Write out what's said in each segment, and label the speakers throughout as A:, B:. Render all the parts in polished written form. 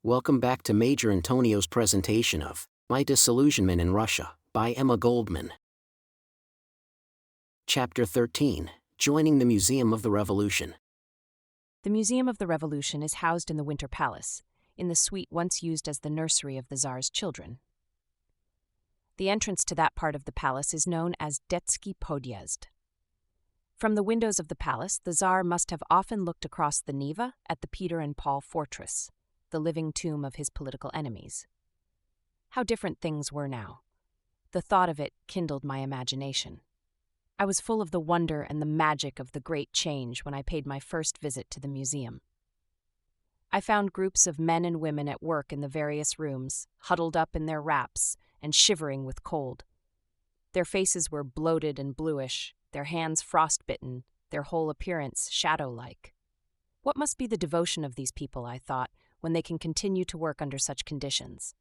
A: Welcome back to Major Antonio's presentation of My Disillusionment in Russia by Emma Goldman. Chapter 13, Joining the Museum of the Revolution.
B: The Museum of the Revolution is housed in the Winter Palace, in the suite once used as the nursery of the Tsar's children. The entrance to that part of the palace is known as Detsky Pod'ezd. From the windows of the palace, the Tsar must have often looked across the Neva at the Peter and Paul fortress, the living tomb of his political enemies. How different things were now. The thought of it kindled my imagination. I was full of the wonder and the magic of the great change when I paid my first visit to the museum. I found groups of men and women at work in the various rooms, huddled up in their wraps and shivering with cold. Their faces were bloated and bluish, their hands frostbitten, their whole appearance shadow-like. What must be the devotion of these people, I thought, when they can continue to work under such conditions?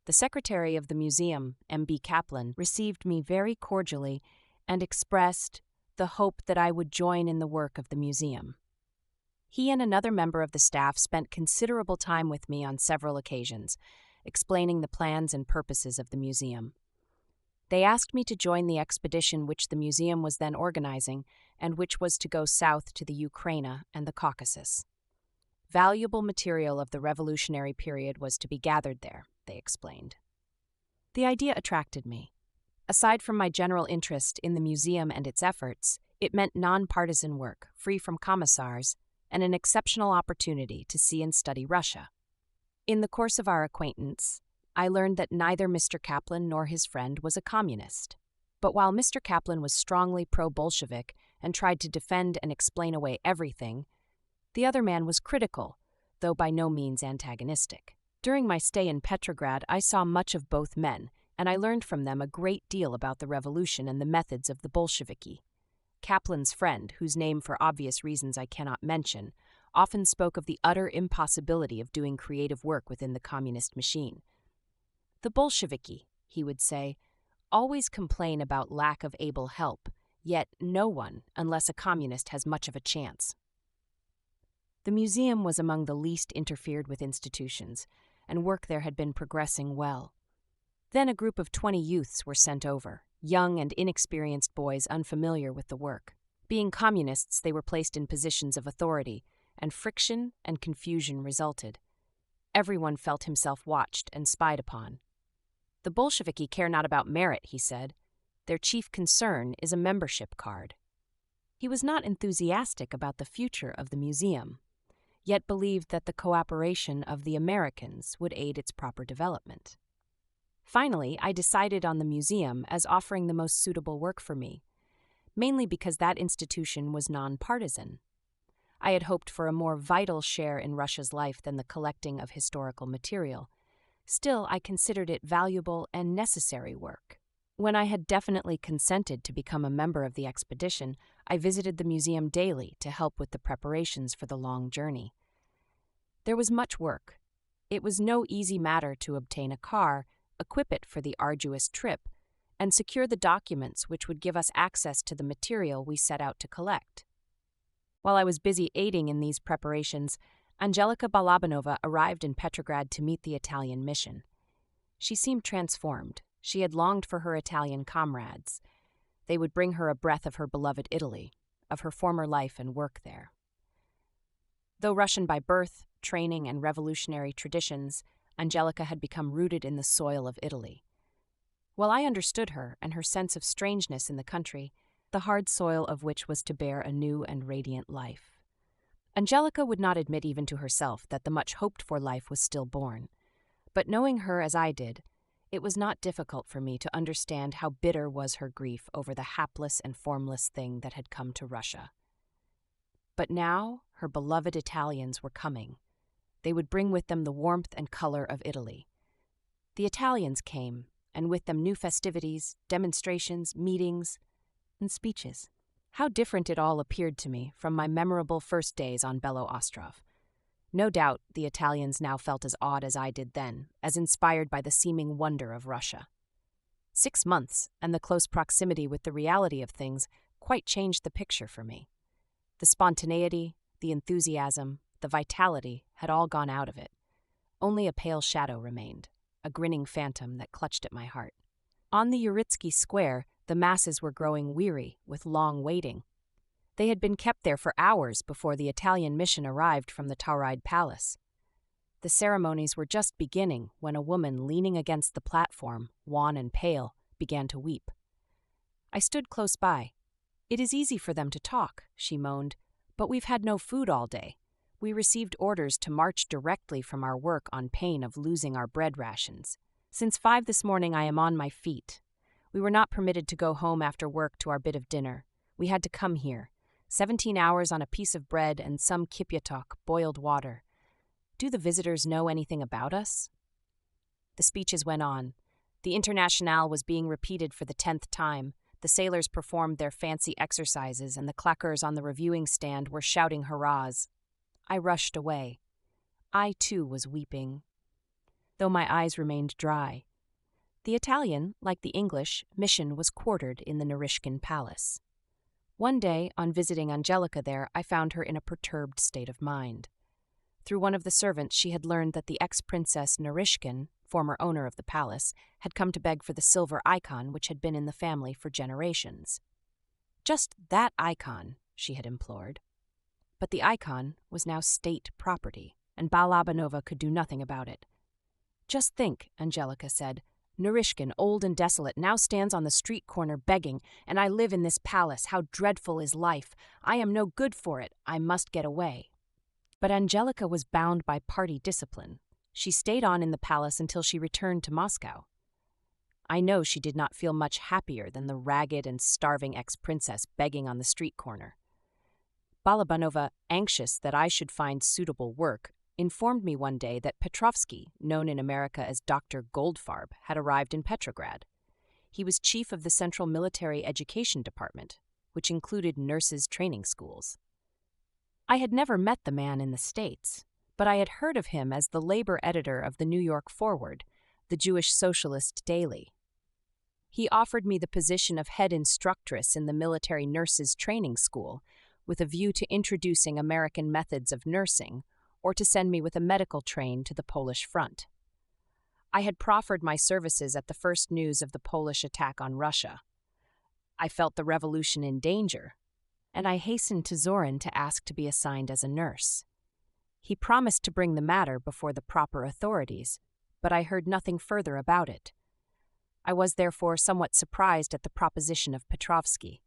B: The secretary of the museum, M.B. Kaplan, received me very cordially and expressed the hope that I would join in the work of the museum. He and another member of the staff spent considerable time with me on several occasions, explaining the plans and purposes of the museum. They asked me to join the expedition which the museum was then organizing and which was to go south to the Ukraine and the Caucasus. Valuable material of the revolutionary period was to be gathered there, they explained. The idea attracted me. Aside from my general interest in the museum and its efforts, it meant nonpartisan work, free from commissars, and an exceptional opportunity to see and study Russia. In the course of our acquaintance, I learned that neither Mr. Kaplan nor his friend was a communist. But while Mr. Kaplan was strongly pro-Bolshevik and tried to defend and explain away everything, the other man was critical, though by no means antagonistic. During my stay in Petrograd, I saw much of both men, and I learned from them a great deal about the revolution and the methods of the Bolsheviki. Kaplan's friend, whose name for obvious reasons I cannot mention, often spoke of the utter impossibility of doing creative work within the communist machine. The Bolsheviki, he would say, always complain about lack of able help, yet no one, unless a communist, has much of a chance. The museum was among the least interfered with institutions, and work there had been progressing well. Then a group of 20 youths were sent over, young and inexperienced boys unfamiliar with the work. Being communists, they were placed in positions of authority, and friction and confusion resulted. Everyone felt himself watched and spied upon. The Bolsheviki care not about merit, he said. Their chief concern is a membership card. He was not enthusiastic about the future of the museum, yet believed that the cooperation of the Americans would aid its proper development. Finally, I decided on the museum as offering the most suitable work for me, mainly because that institution was nonpartisan. I had hoped for a more vital share in Russia's life than the collecting of historical material. Still, I considered it valuable and necessary work. When I had definitely consented to become a member of the expedition, I visited the museum daily to help with the preparations for the long journey. There was much work. It was no easy matter to obtain a car, equip it for the arduous trip, and secure the documents which would give us access to the material we set out to collect. While I was busy aiding in these preparations, Angelika Balabanova arrived in Petrograd to meet the Italian mission. She seemed transformed. She had longed for her Italian comrades. They would bring her a breath of her beloved Italy, of her former life and work there. Though Russian by birth, training, and revolutionary traditions, Angelika had become rooted in the soil of Italy. While I understood her and her sense of strangeness in the country, the hard soil of which was to bear a new and radiant life. Angelika would not admit even to herself that the much hoped-for life was stillborn. But knowing her as I did, it was not difficult for me to understand how bitter was her grief over the hapless and formless thing that had come to Russia. But now her beloved Italians were coming. They would bring with them the warmth and color of Italy. The Italians came, and with them new festivities, demonstrations, meetings, and speeches. How different it all appeared to me from my memorable first days on Belo Ostrov. No doubt the Italians now felt as awed as I did then, as inspired by the seeming wonder of Russia. 6 months and the close proximity with the reality of things quite changed the picture for me. The spontaneity, the enthusiasm, the vitality had all gone out of it. Only a pale shadow remained, a grinning phantom that clutched at my heart. On the Uritsky Square, the masses were growing weary with long waiting. They had been kept there for hours before the Italian mission arrived from the Tauride Palace. The ceremonies were just beginning when a woman leaning against the platform, wan and pale, began to weep. I stood close by. "It is easy for them to talk," she moaned, "but we've had no food all day. We received orders to march directly from our work on pain of losing our bread rations. Since 5 this morning I am on my feet. We were not permitted to go home after work to our bit of dinner. We had to come here. 17 hours on a piece of bread and some kipyatok, boiled water. Do the visitors know anything about us?" The speeches went on. The Internationale was being repeated for the 10th time. The sailors performed their fancy exercises, and the claqueurs on the reviewing stand were shouting hurrahs. I rushed away. I, too, was weeping, though my eyes remained dry. The Italian, like the English, mission was quartered in the Narishkin Palace. One day, on visiting Angelica there, I found her in a perturbed state of mind. Through one of the servants, she had learned that the ex-princess Narishkin, former owner of the palace, had come to beg for the silver icon which had been in the family for generations. Just that icon, she had implored. But the icon was now state property, and Balabanova could do nothing about it. "Just think," Angelica said, "Narishkin, old and desolate, now stands on the street corner begging, and I live in this palace. How dreadful is life! I am no good for it. I must get away." But Angelica was bound by party discipline. She stayed on in the palace until she returned to Moscow. I know she did not feel much happier than the ragged and starving ex-princess begging on the street corner. Balabanova, anxious that I should find suitable work, informed me one day that Petrovsky, known in America as Dr. Goldfarb, had arrived in Petrograd. He was chief of the Central Military Education Department, which included nurses' training schools. I had never met the man in the States, but I had heard of him as the labor editor of the New York Forward, the Jewish socialist daily. He offered me the position of head instructress in the military nurses' training school, with a view to introducing American methods of nursing, or to send me with a medical train to the Polish front. I had proffered my services at the first news of the Polish attack on Russia. I felt the revolution in danger, and I hastened to Zorin to ask to be assigned as a nurse. He promised to bring the matter before the proper authorities, but I heard nothing further about it. I was therefore somewhat surprised at the proposition of Petrovsky.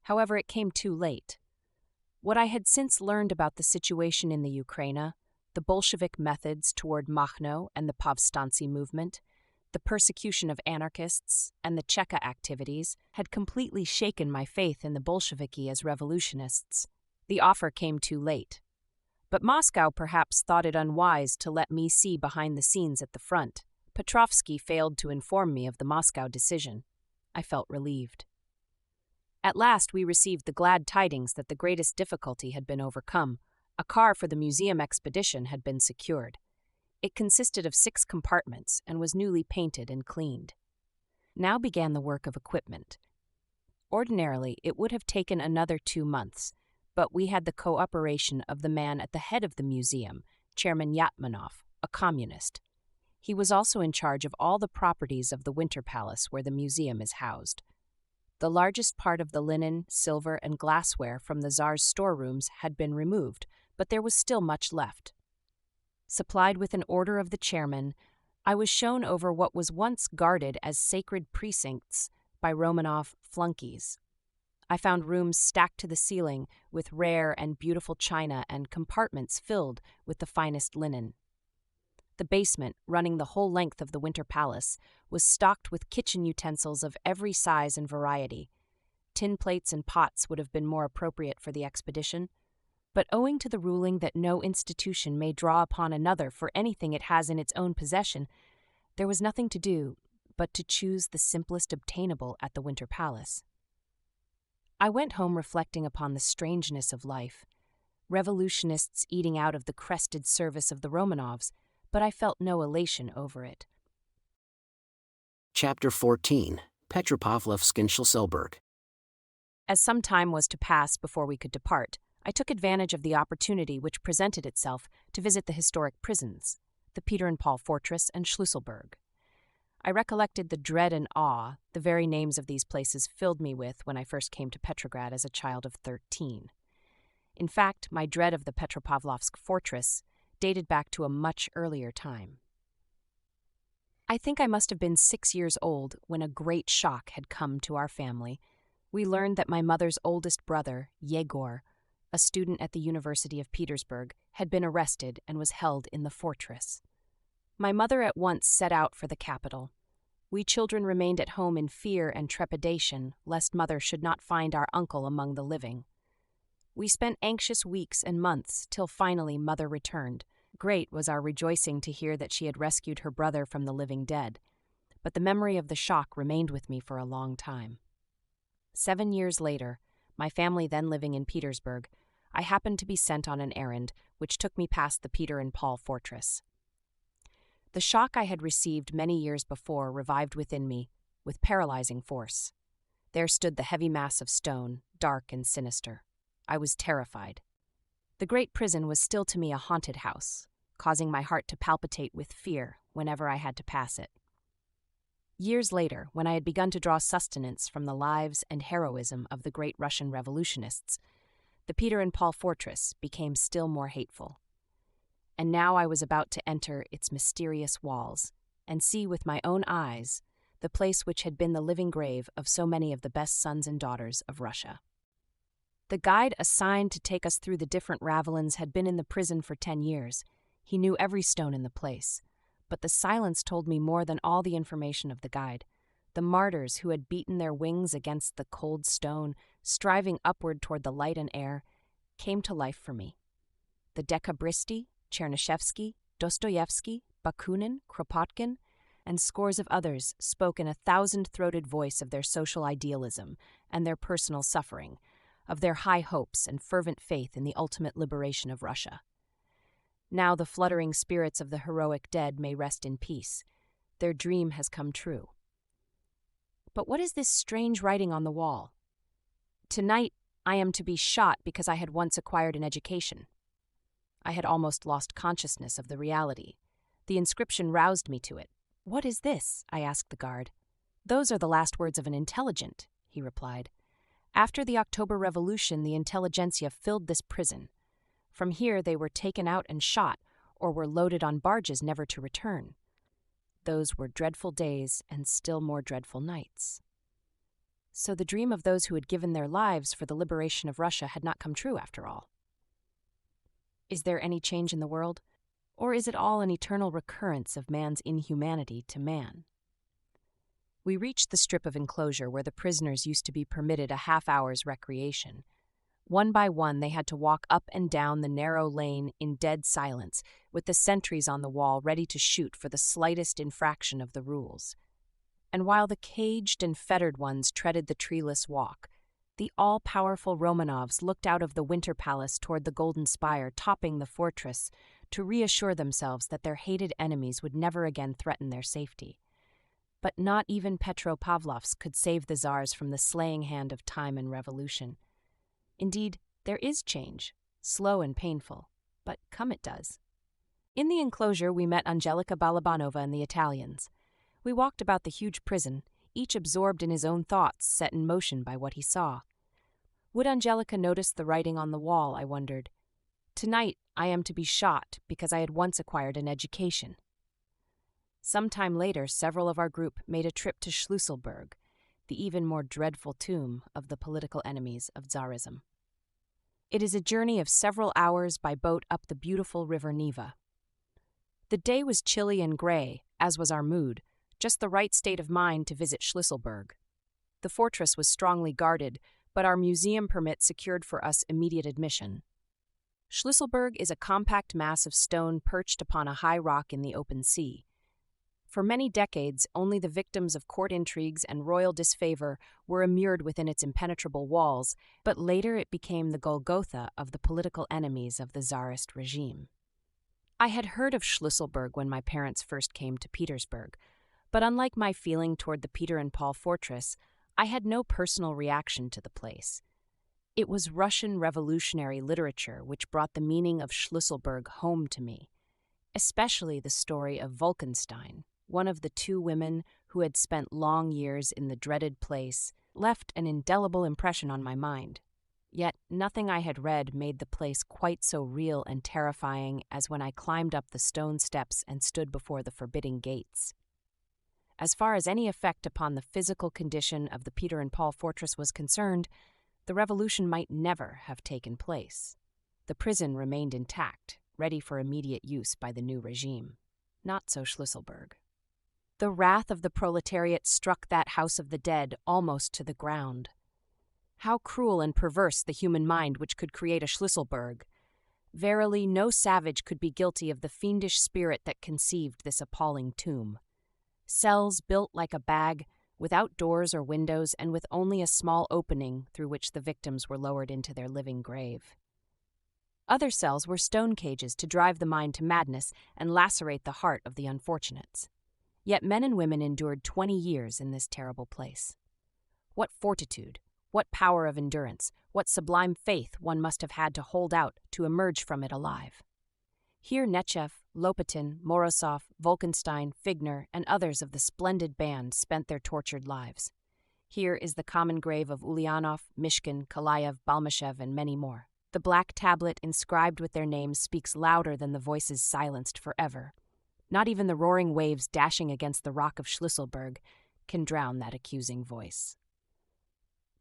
B: However, it came too late. What I had since learned about the situation in the Ukraine, the Bolshevik methods toward Makhno and the Povstanci movement, the persecution of anarchists, and the Cheka activities had completely shaken my faith in the Bolsheviki as revolutionists. The offer came too late. But Moscow perhaps thought it unwise to let me see behind the scenes at the front. Petrovsky failed to inform me of the Moscow decision. I felt relieved. At last we received the glad tidings that the greatest difficulty had been overcome. A car for the museum expedition had been secured. It consisted of 6 compartments and was newly painted and cleaned. Now began the work of equipment. Ordinarily, it would have taken another 2 months, but we had the cooperation of the man at the head of the museum, Chairman Yatmanov, a communist. He was also in charge of all the properties of the Winter Palace where the museum is housed. The largest part of the linen, silver, and glassware from the Tsar's storerooms had been removed, but there was still much left. Supplied with an order of the chairman, I was shown over what was once guarded as sacred precincts by Romanov flunkies. I found rooms stacked to the ceiling with rare and beautiful china and compartments filled with the finest linen. The basement, running the whole length of the Winter Palace, was stocked with kitchen utensils of every size and variety. Tin plates and pots would have been more appropriate for the expedition, but owing to the ruling that no institution may draw upon another for anything it has in its own possession, there was nothing to do but to choose the simplest obtainable at the Winter Palace. I went home reflecting upon the strangeness of life. Revolutionists eating out of the crested service of the Romanovs, but I felt no elation over it.
A: Chapter 14. Petropavlovsk-Schlüsselburg.
B: As some time was to pass before we could depart, I took advantage of the opportunity which presented itself to visit the historic prisons. the Peter and Paul Fortress, and Schlüsselburg. I recollected the dread and awe the very names of these places filled me with when I first came to Petrograd as a child of 13. In fact, my dread of the Petropavlovsk fortress dated back to a much earlier time. I think I must have been 6 years old when a great shock had come to our family. We learned that my mother's oldest brother, Yegor, a student at the University of Petersburg, had been arrested and was held in the fortress. My mother at once set out for the capital. We children remained at home in fear and trepidation lest mother should not find our uncle among the living. We spent anxious weeks and months till finally mother returned. Great was our rejoicing to hear that she had rescued her brother from the living dead, but the memory of the shock remained with me for a long time. 7 years later, my family then living in Petersburg, I happened to be sent on an errand which took me past the Peter and Paul fortress. The shock I had received many years before revived within me with paralyzing force. There stood the heavy mass of stone, dark and sinister. I was terrified. The great prison was still to me a haunted house, causing my heart to palpitate with fear whenever I had to pass it. Years later, when I had begun to draw sustenance from the lives and heroism of the great Russian revolutionists, the Peter and Paul fortress became still more hateful. And now I was about to enter its mysterious walls and see with my own eyes the place which had been the living grave of so many of the best sons and daughters of Russia. The guide assigned to take us through the different ravelins had been in the prison for 10 years. He knew every stone in the place, but the silence told me more than all the information of the guide. The martyrs who had beaten their wings against the cold stone, striving upward toward the light and air, came to life for me. The Dekabristi, Chernyshevsky, Dostoevsky, Bakunin, Kropotkin, and scores of others spoke in a thousand-throated voice of their social idealism and their personal suffering, of their high hopes and fervent faith in the ultimate liberation of Russia. Now the fluttering spirits of the heroic dead may rest in peace. Their dream has come true. But what is this strange writing on the wall? Tonight I am to be shot because I had once acquired an education. I had almost lost consciousness of the reality. The inscription roused me to it. What is this? I asked the guard. Those are the last words of an intelligent, he replied. After the October Revolution, the intelligentsia filled this prison. From here they were taken out and shot, or were loaded on barges never to return. Those were dreadful days and still more dreadful nights. So the dream of those who had given their lives for the liberation of Russia had not come true after all. Is there any change in the world, or is it all an eternal recurrence of man's inhumanity to man? We reached the strip of enclosure where the prisoners used to be permitted a half-hour's recreation. One by one they had to walk up and down the narrow lane in dead silence, with the sentries on the wall ready to shoot for the slightest infraction of the rules. And while the caged and fettered ones treaded the treeless walk, the all-powerful Romanovs looked out of the Winter Palace toward the golden spire topping the fortress to reassure themselves that their hated enemies would never again threaten their safety. But not even Petropavlovsk could save the Tsars from the slaying hand of time and revolution. Indeed, there is change, slow and painful, but come it does. In the enclosure we met Angelika Balabanova and the Italians. We walked about the huge prison, each absorbed in his own thoughts set in motion by what he saw. Would Angelika notice the writing on the wall, I wondered. Tonight I am to be shot because I had once acquired an education. Some time later, several of our group made a trip to Schlüsselburg, the even more dreadful tomb of the political enemies of Tsarism. It is a journey of several hours by boat up the beautiful river Neva. The day was chilly and gray, as was our mood, just the right state of mind to visit Schlüsselburg. The fortress was strongly guarded, but our museum permit secured for us immediate admission. Schlüsselburg is a compact mass of stone perched upon a high rock in the open sea. For many decades, only the victims of court intrigues and royal disfavor were immured within its impenetrable walls, but later it became the Golgotha of the political enemies of the Tsarist regime. I had heard of Schlüsselburg when my parents first came to Petersburg, but unlike my feeling toward the Peter and Paul fortress, I had no personal reaction to the place. It was Russian revolutionary literature which brought the meaning of Schlüsselburg home to me. especially the story of Wolkenstein, one of the two women who had spent long years in the dreaded place, left an indelible impression on my mind. Yet nothing I had read made the place quite so real and terrifying as when I climbed up the stone steps and stood before the forbidding gates. As far as any effect upon the physical condition of the Peter and Paul fortress was concerned, the revolution might never have taken place. The prison remained intact, ready for immediate use by the new regime. Not so Schlüsselburg. The wrath of the proletariat struck that house of the dead almost to the ground. How cruel and perverse the human mind which could create a Schlüsselburg! Verily, no savage could be guilty of the fiendish spirit that conceived this appalling tomb. Cells built like a bag, without doors or windows, and with only a small opening through which the victims were lowered into their living grave. Other cells were stone cages to drive the mind to madness and lacerate the heart of the unfortunates. Yet men and women endured 20 years in this terrible place. What fortitude! What power of endurance, what sublime faith one must have had to hold out to emerge from it alive. Here Nechayev, Lopatin, Morozov, Wolkenstein, Figner, and others of the splendid band spent their tortured lives. Here is the common grave of Ulyanov, Mishkin, Kalayev, Balmashev, and many more. The black tablet inscribed with their names speaks louder than the voices silenced forever. Not even the roaring waves dashing against the rock of Schlüsselburg can drown that accusing voice.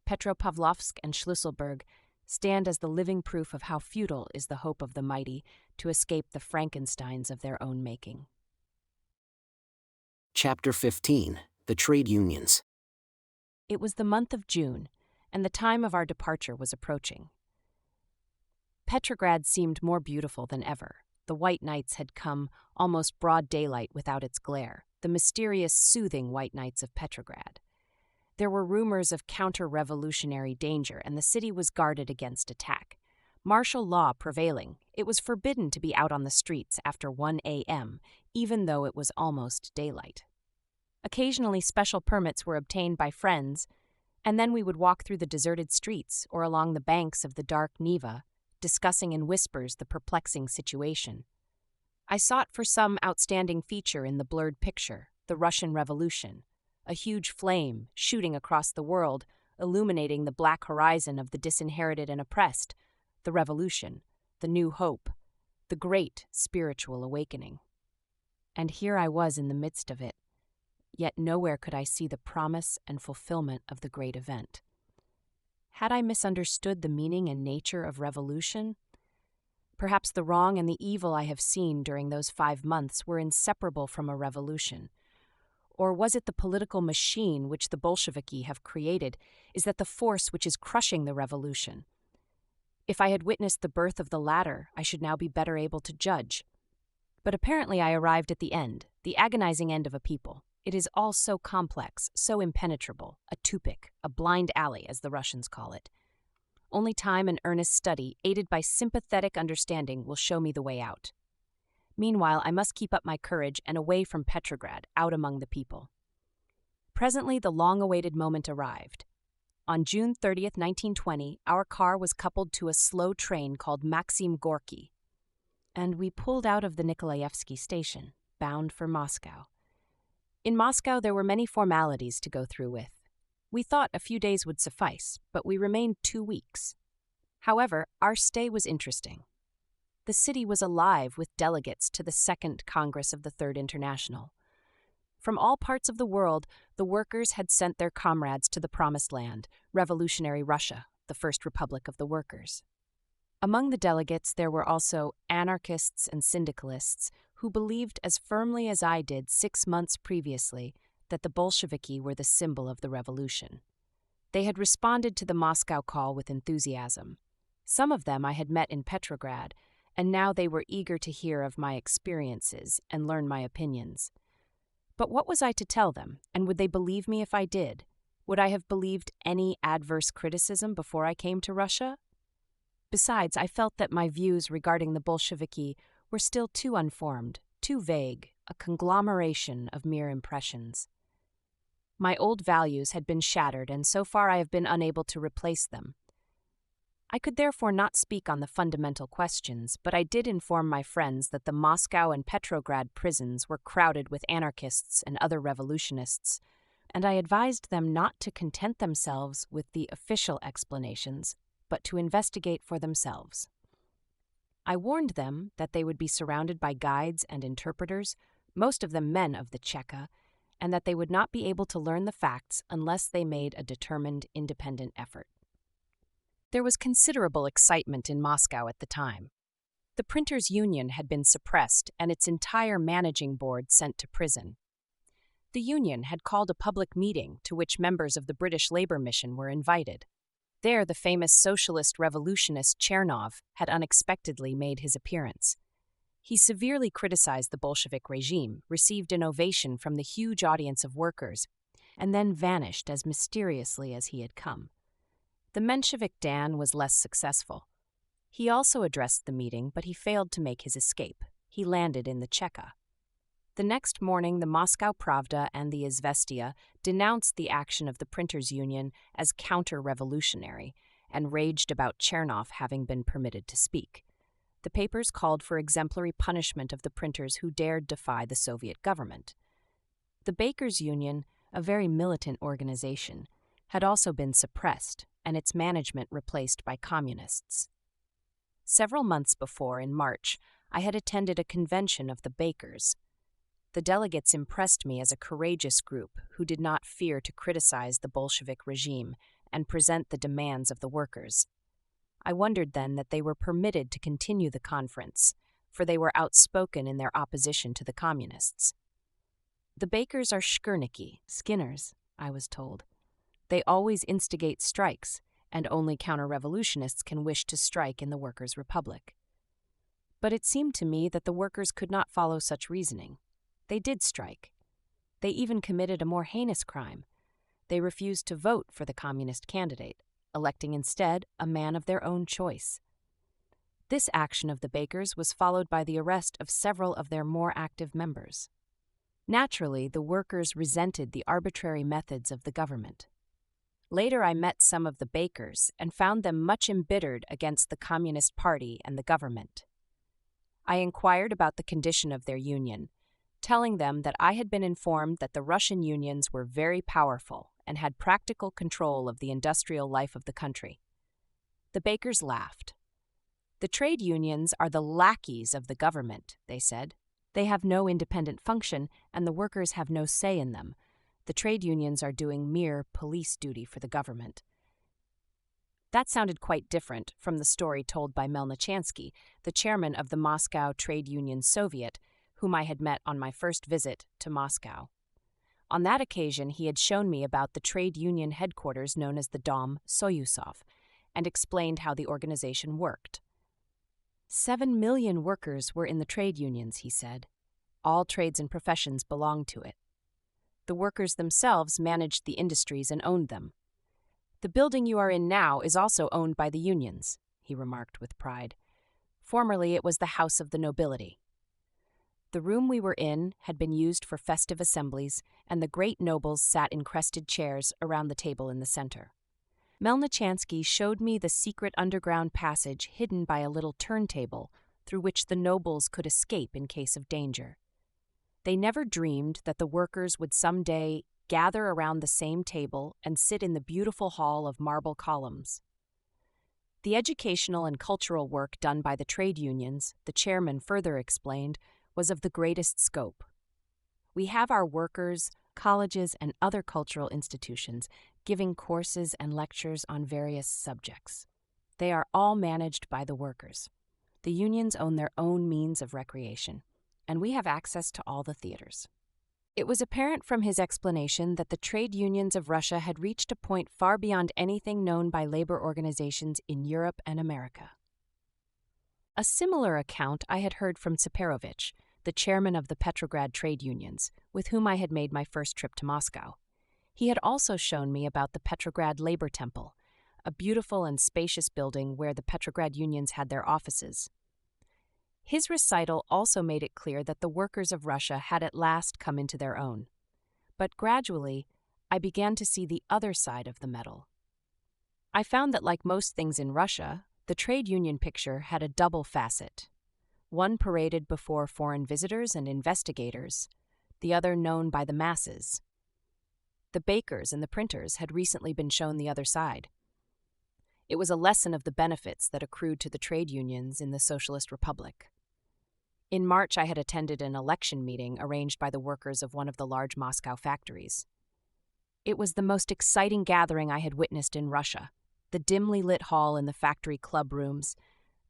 B: Petropavlovsk and Schlüsselburg stand as the living proof of how futile is the hope of the mighty to escape the Frankensteins of their own making.
A: Chapter 15. The Trade Unions.
B: It was the month of June, and the time of our departure was approaching. Petrograd seemed more beautiful than ever. The white nights had come, almost broad daylight without its glare, the mysterious, soothing white nights of Petrograd. There were rumors of counter-revolutionary danger, and the city was guarded against attack. Martial law prevailing, it was forbidden to be out on the streets after 1 a.m., even though it was almost daylight. Occasionally special permits were obtained by friends, and then we would walk through the deserted streets or along the banks of the dark Neva, discussing in whispers the perplexing situation. I sought for some outstanding feature in the blurred picture, the Russian Revolution, a huge flame shooting across the world, illuminating the black horizon of the disinherited and oppressed, the revolution, the new hope, the great spiritual awakening. And here I was in the midst of it, yet nowhere could I see the promise and fulfillment of the great event. Had I misunderstood the meaning and nature of revolution? Perhaps the wrong and the evil I have seen during those 5 months were inseparable from a revolution. Or was it the political machine which the Bolsheviki have created? Is that the force which is crushing the revolution? If I had witnessed the birth of the latter, I should now be better able to judge. But apparently I arrived at the end, the agonizing end of a people. It is all so complex, so impenetrable, a tupik, a blind alley, as the Russians call it. Only time and earnest study, aided by sympathetic understanding, will show me the way out. Meanwhile, I must keep up my courage and away from Petrograd, out among the people. Presently, the long-awaited moment arrived. On June 30th, 1920, our car was coupled to a slow train called Maxim Gorky, and we pulled out of the Nikolaevsky station, bound for Moscow. In Moscow, there were many formalities to go through with. We thought a few days would suffice, but we remained 2 weeks. However, our stay was interesting. The city was alive with delegates to the Second Congress of the Third International. From all parts of the world, the workers had sent their comrades to the Promised Land, revolutionary Russia, the first republic of the workers. Among the delegates, there were also anarchists and syndicalists who believed as firmly as I did 6 months previously that the Bolsheviki were the symbol of the revolution. They had responded to the Moscow call with enthusiasm. Some of them I had met in Petrograd, and now they were eager to hear of my experiences and learn my opinions. But what was I to tell them, and would they believe me if I did? Would I have believed any adverse criticism before I came to Russia? Besides, I felt that my views regarding the Bolsheviki were still too unformed, too vague, a conglomeration of mere impressions. My old values had been shattered, and so far I have been unable to replace them. I could therefore not speak on the fundamental questions, but I did inform my friends that the Moscow and Petrograd prisons were crowded with anarchists and other revolutionists, and I advised them not to content themselves with the official explanations, but to investigate for themselves. I warned them that they would be surrounded by guides and interpreters, most of them men of the Cheka, and that they would not be able to learn the facts unless they made a determined, independent effort. There was considerable excitement in Moscow at the time. The Printers' Union had been suppressed and its entire managing board sent to prison. The union had called a public meeting to which members of the British Labour Mission were invited. There, the famous socialist revolutionist Chernov had unexpectedly made his appearance. He severely criticized the Bolshevik regime, received an ovation from the huge audience of workers, and then vanished as mysteriously as he had come. The Menshevik Dan was less successful. He also addressed the meeting, but he failed to make his escape. He landed in the Cheka. The next morning, the Moscow Pravda and the Izvestia denounced the action of the Printers' Union as counter-revolutionary and raged about Chernov having been permitted to speak. The papers called for exemplary punishment of the printers who dared defy the Soviet government. The Bakers' Union, a very militant organization, had also been suppressed and its management replaced by communists. Several months before, in March, I had attended a convention of the bakers. The delegates impressed me as a courageous group who did not fear to criticize the Bolshevik regime and present the demands of the workers. I wondered then that they were permitted to continue the conference, for they were outspoken in their opposition to the communists. The bakers are shkurniki, skinners, I was told. They always instigate strikes, and only counter-revolutionists can wish to strike in the Workers' Republic. But it seemed to me that the workers could not follow such reasoning. They did strike. They even committed a more heinous crime. They refused to vote for the communist candidate, electing instead a man of their own choice. This action of the bakers was followed by the arrest of several of their more active members. Naturally, the workers resented the arbitrary methods of the government. Later, I met some of the bakers and found them much embittered against the Communist Party and the government. I inquired about the condition of their union, telling them that I had been informed that the Russian unions were very powerful and had practical control of the industrial life of the country. The bakers laughed. The trade unions are the lackeys of the government, they said. They have no independent function, and the workers have no say in them. The trade unions are doing mere police duty for the government. That sounded quite different from the story told by Melnichansky, the chairman of the Moscow Trade Union Soviet, whom I had met on my first visit to Moscow. On that occasion, he had shown me about the trade union headquarters known as the Dom Soyuzov, and explained how the organization worked. 7 million workers were in the trade unions, he said. All trades and professions belonged to it. The workers themselves managed the industries and owned them. The building you are in now is also owned by the unions, he remarked with pride. Formerly it was the House of the Nobility. The room we were in had been used for festive assemblies, and the great nobles sat in crested chairs around the table in the center. Melnichansky showed me the secret underground passage hidden by a little turntable through which the nobles could escape in case of danger. They never dreamed that the workers would someday gather around the same table and sit in the beautiful hall of marble columns. The educational and cultural work done by the trade unions, the chairman further explained, was of the greatest scope. We have our workers, colleges, and other cultural institutions giving courses and lectures on various subjects. They are all managed by the workers. The unions own their own means of recreation, and we have access to all the theaters. It was apparent from his explanation that the trade unions of Russia had reached a point far beyond anything known by labor organizations in Europe and America. A similar account I had heard from Tsaparovich, the chairman of the Petrograd trade unions, with whom I had made my first trip to Moscow. He had also shown me about the Petrograd Labor Temple, a beautiful and spacious building where the Petrograd unions had their offices. His recital also made it clear that the workers of Russia had at last come into their own. But gradually, I began to see the other side of the medal. I found that, like most things in Russia, the trade union picture had a double facet. One paraded before foreign visitors and investigators, the other known by the masses. The bakers and the printers had recently been shown the other side. It was a lesson of the benefits that accrued to the trade unions in the Socialist Republic. In March, I had attended an election meeting arranged by the workers of one of the large Moscow factories. It was the most exciting gathering I had witnessed in Russia. The dimly lit hall in the factory club rooms,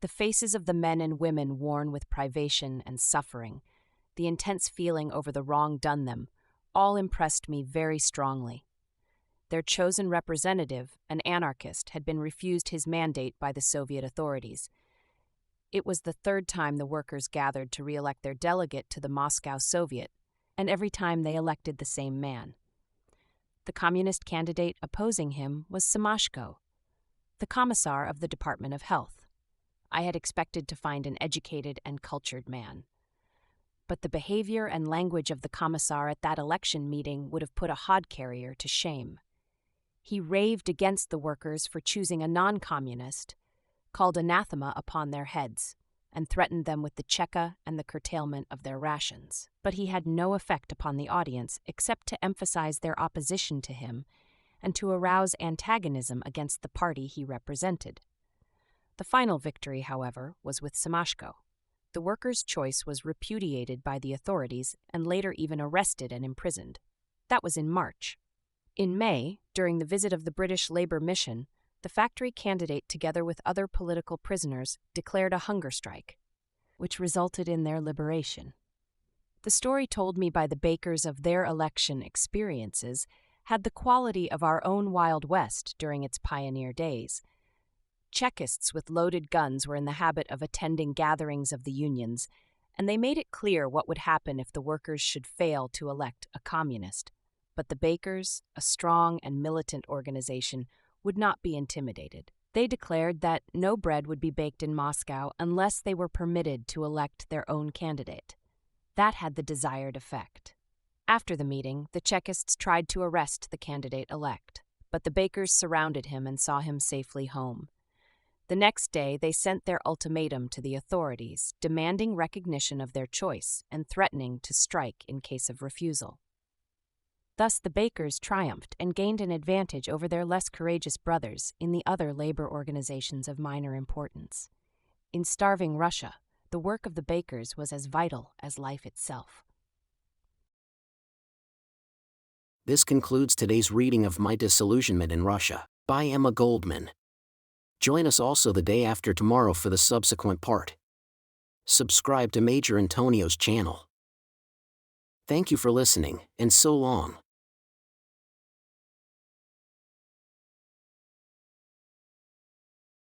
B: the faces of the men and women worn with privation and suffering, the intense feeling over the wrong done them, all impressed me very strongly. Their chosen representative, an anarchist, had been refused his mandate by the Soviet authorities. It was the third time the workers gathered to re-elect their delegate to the Moscow Soviet, and every time they elected the same man. The communist candidate opposing him was Semashko, the commissar of the Department of Health. I had expected to find an educated and cultured man. But the behavior and language of the commissar at that election meeting would have put a hod carrier to shame. He raved against the workers for choosing a non-communist, called anathema upon their heads, and threatened them with the cheka and the curtailment of their rations. But he had no effect upon the audience except to emphasize their opposition to him and to arouse antagonism against the party he represented. The final victory, however, was with Semashko. The workers' choice was repudiated by the authorities and later even arrested and imprisoned. That was in March. In May, during the visit of the British Labour Mission, the factory candidate, together with other political prisoners, declared a hunger strike, which resulted in their liberation. The story told me by the bakers of their election experiences had the quality of our own Wild West during its pioneer days. Chekists with loaded guns were in the habit of attending gatherings of the unions, and they made it clear what would happen if the workers should fail to elect a communist. But the bakers, a strong and militant organization, would not be intimidated. They declared that no bread would be baked in Moscow unless they were permitted to elect their own candidate. That had the desired effect. After the meeting, the Chekists tried to arrest the candidate-elect, but the bakers surrounded him and saw him safely home. The next day, they sent their ultimatum to the authorities, demanding recognition of their choice and threatening to strike in case of refusal. Thus, the bakers triumphed and gained an advantage over their less courageous brothers in the other labor organizations of minor importance. In starving Russia, the work of the bakers was as vital as life itself.
A: This concludes today's reading of My Disillusionment in Russia, by Emma Goldman. Join us also the day after tomorrow for the subsequent part. Subscribe to Major Antonio's channel. Thank you for listening, and so long.